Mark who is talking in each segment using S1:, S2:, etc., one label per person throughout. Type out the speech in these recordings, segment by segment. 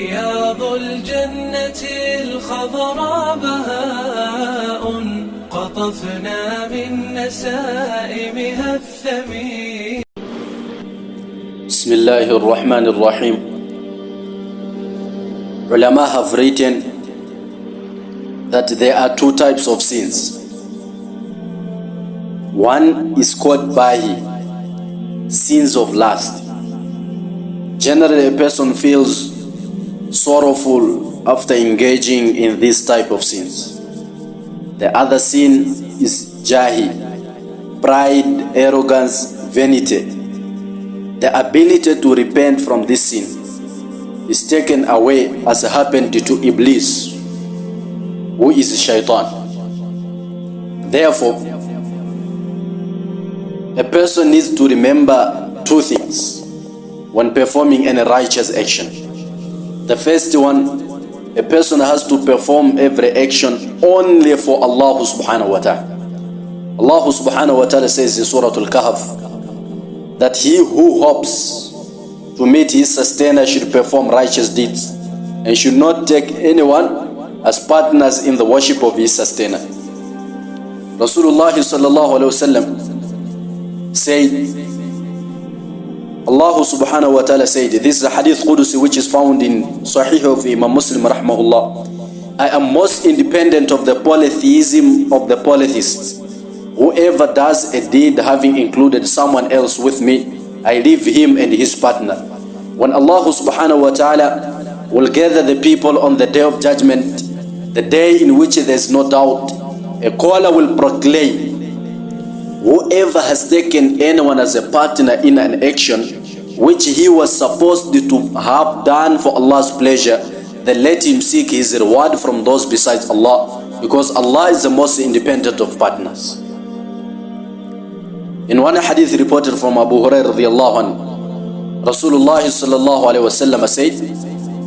S1: رياض الجنة الخضراء بهاء قطفنا من نسائمها الثمين.
S2: بسم الله الرحمن الرحيم. Ulama have written that there are two types of sins. One is called bahi, sins of lust. Generally, a person feels sorrowful after engaging in this type of sins. The other sin is jahi, pride, arrogance, vanity. The ability to repent from this sin is taken away, as happened to Iblis, who is shaitan. Therefore, a person needs to remember two things when performing any righteous action. The first one, a person has to perform every action only for Allah subhanahu wa ta'ala. Allah subhanahu wa ta'ala says in Surah Al-Kahf that he who hopes to meet his sustainer should perform righteous deeds and should not take anyone as partners in the worship of his sustainer. Rasulullah sallallahu alayhi wa sallam said, Allah subhanahu wa ta'ala said, this is a hadith Qudusi which is found in Sahih of Imam Muslim rahmahullah, I am most independent of the polytheism of the polytheists. Whoever does a deed having included someone else with me, I leave him and his partner. When Allah subhanahu wa ta'ala will gather the people on the day of judgment, the day in which there is no doubt, a caller will proclaim, whoever has taken anyone as a partner in an action which he was supposed to have done for Allah's pleasure, then let him seek his reward from those besides Allah, because Allah is the most independent of partners. In one hadith reported from Abu Hurairah radiyallahu anhu, Rasulullah sallallahu alayhi wa sallam said,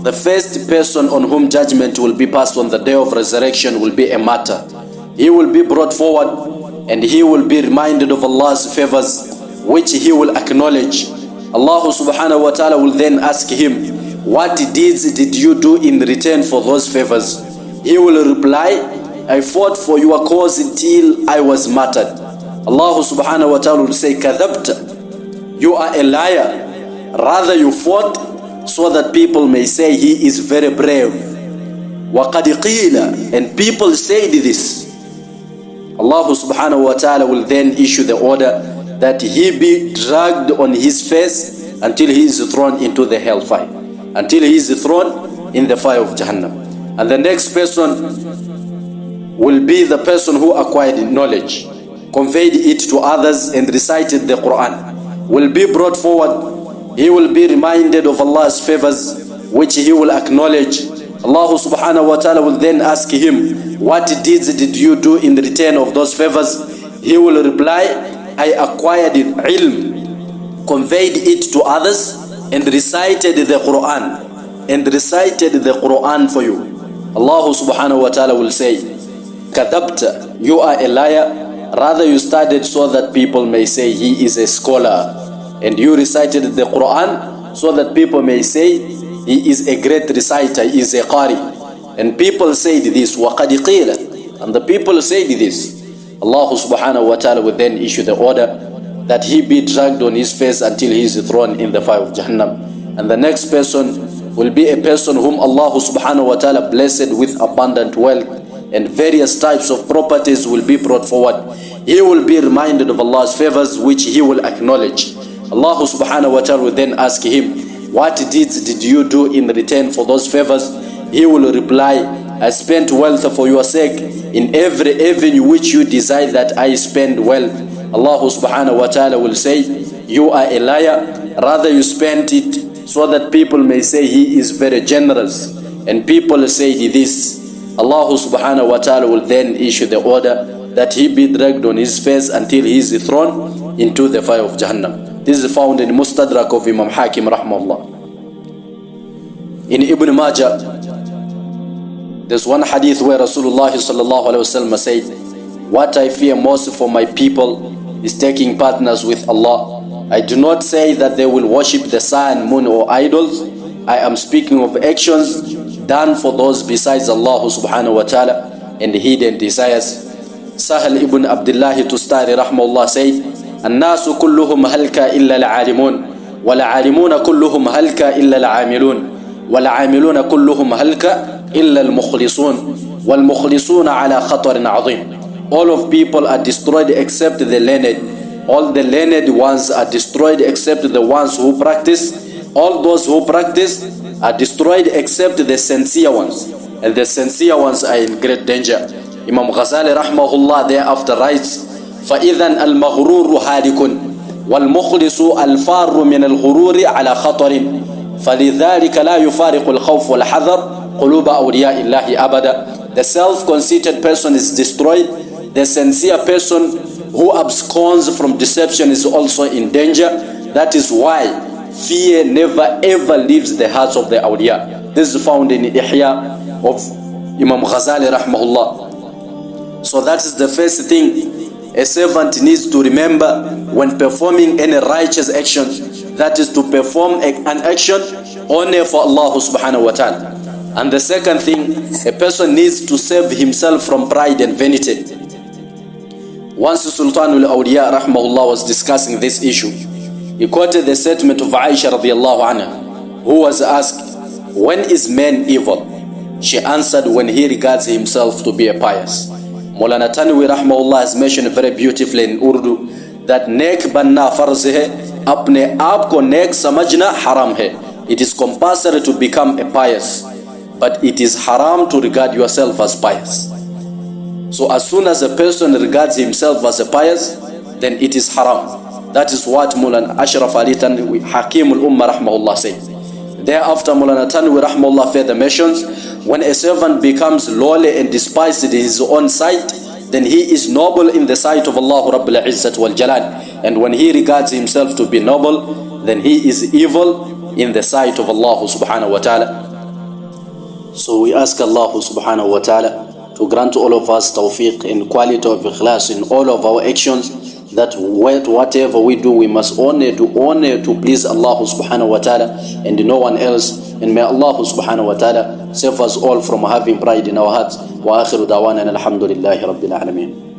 S2: the first person on whom judgment will be passed on the day of resurrection will be a martyr. He will be brought forward and he will be reminded of Allah's favors, which he will acknowledge. Allah subhanahu wa ta'ala will then ask him, what deeds did you do in return for those favors? He will reply, I fought for your cause until I was martyred. Allah subhanahu wa ta'ala will say, kadhabta, you are a liar. Rather you fought so that people may say he is very brave. وَقَدْ قِيلَ, and people said this. Allah subhanahu wa ta'ala will then issue the order that he be dragged on his face until he is thrown into the hellfire, until he is thrown in the fire of Jannah. And the next person will be the person who acquired knowledge, conveyed it to others and recited the Quran, will be brought forward. He will be reminded of Allah's favors, which he will acknowledge. Allah subhanahu wa ta'ala will then ask him, what deeds did you do in return of those favors? He will reply, I acquired ilm, conveyed it to others, and recited the Quran, for you. Allah subhanahu wa ta'ala will say, kadhabta, you are a liar. Rather you studied so that people may say he is a scholar, and you recited the Quran so that people may say he is a great reciter, he is a qari. And people said this, وَقَدْ قِيلَ, and the people said this. Allah subhanahu wa ta'ala will then issue the order that he be dragged on his face until he is thrown in the fire of Jahannam. And the next person will be a person whom Allah subhanahu wa ta'ala blessed with abundant wealth, and various types of properties will be brought forward. He will be reminded of Allah's favors, which he will acknowledge. Allah subhanahu wa ta'ala will then ask him, what deeds did you do in return for those favors? He will reply, I spent wealth for your sake in every avenue which you desire that I spend wealth. Allah subhanahu wa ta'ala will say, you are a liar. Rather you spent it so that people may say he is very generous. And people say this. Allah subhanahu wa ta'ala will then issue the order that he be dragged on his face until he is thrown into the fire of Jahannam. This is found in Mustadrak of Imam Hakim rahmahullah. In Ibn Majah, there's one hadith where Rasulullah sallallahu alayhi wa sallam said, what I fear most for my people is taking partners with Allah. I do not say that they will worship the sun, moon or idols. I am speaking of actions done for those besides Allah subhanahu wa ta'ala and hidden desires. Sahal ibn Abdullah Tustari rahmahullah said, الناس كلهم هلك إلا العالمون والعالمون كلهم هلك إلا العاملون والعاملون كلهم هلك إلا المخلصون والمخلصون على خطر عظيم. All of people are destroyed except the learned. All the learned ones are destroyed except the ones who practice. All those who practice are destroyed except the sincere ones. And the sincere ones are in great danger. Imam Ghazali rahmahullah thereafter writes, فَإِذَنْ الْمَغْرُورُ هَالِكٌ وَالْمُخْلِصُ الْفَارُ مِنَ الْغُرُورِ عَلَى خَطَرٍ فَلِذَلِكَ لَا يُفَارِقُ الْخَوْفُ وَالْحَذَرُ قُلُوبَ أَوْلِيَاءِ اللَّهِ أَبَدًا. The self-conceited person is destroyed. The sincere person who absconds from deception is also in danger. That is why fear never ever leaves the hearts of the awliya. This is found in Ihya of Imam Ghazali rahmahullah. So that is the first thing a servant needs to remember when performing any righteous action. That is to perform an action only for Allah subhanahu wa ta'ala. And the second thing, a person needs to save himself from pride and vanity. Once Sultanul Awliya rahmahullah was discussing this issue, he quoted the statement of Aisha radiallahu anha, who was asked, when is man evil? She answered, when he regards himself to be a pious. Maulana Tanwi rahmahullah has mentioned very beautifully in Urdu that nek banna farz hai, apne aap ko nek samajna haram hai. It is compulsory to become a pious, but it is haram to regard yourself as pious. So as soon as a person regards himself as a pious, then it is haram. That is what Maulana Ashraf Ali Tanwi Hakim al-Ummah rahmahullah said. Thereafter Maulana Tanwi rahmahullah further mentions, when a servant becomes lowly and despised in his own sight, then he is noble in the sight of Allah Rabbul Izzat wal Jalal. And when he regards himself to be noble, then he is evil in the sight of Allah subhanahu wa ta'ala. So we ask Allah subhanahu wa ta'ala to grant all of us tawfiq and quality of ikhlas in all of our actions, that whatever we do, we must only do to please Allah subhanahu wa ta'ala and no one else. And may Allah subhanahu wa ta'ala save us all from having pride in our hearts. Wa akhiru dawana alhamdulillahi rabbil alameen.